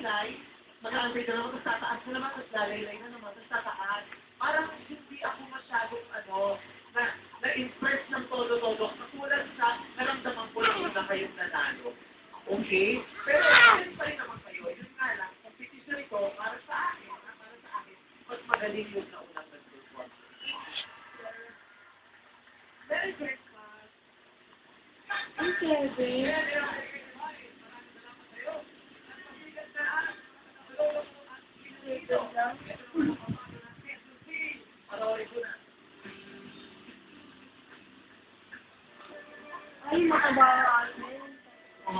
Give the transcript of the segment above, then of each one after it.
lalaylay, mag-aantay ka naman, tapos tataas na naman, tapos lalaylay na naman, tapos tataas. Parang hindi ako masyadong, na-impress ng todo-todo. Katulad sa, naramdaman ko lang na kayong nanalo. Okay? Pero, yun pa rin naman kayo. Yun nga lang, competition ito, para sa akin, mas magaling yung naunang nag-perform. Merry Christmas! Ang clever. Ay, makabawa atin.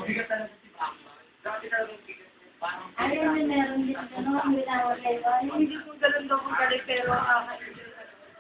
Bigat talaga si Bamba. Grabe talagang bigat. Parang Ay, may meron din gano'n ang binawagay ba? Hindi ko ganun daw kung galing, pero enjoy ka naman.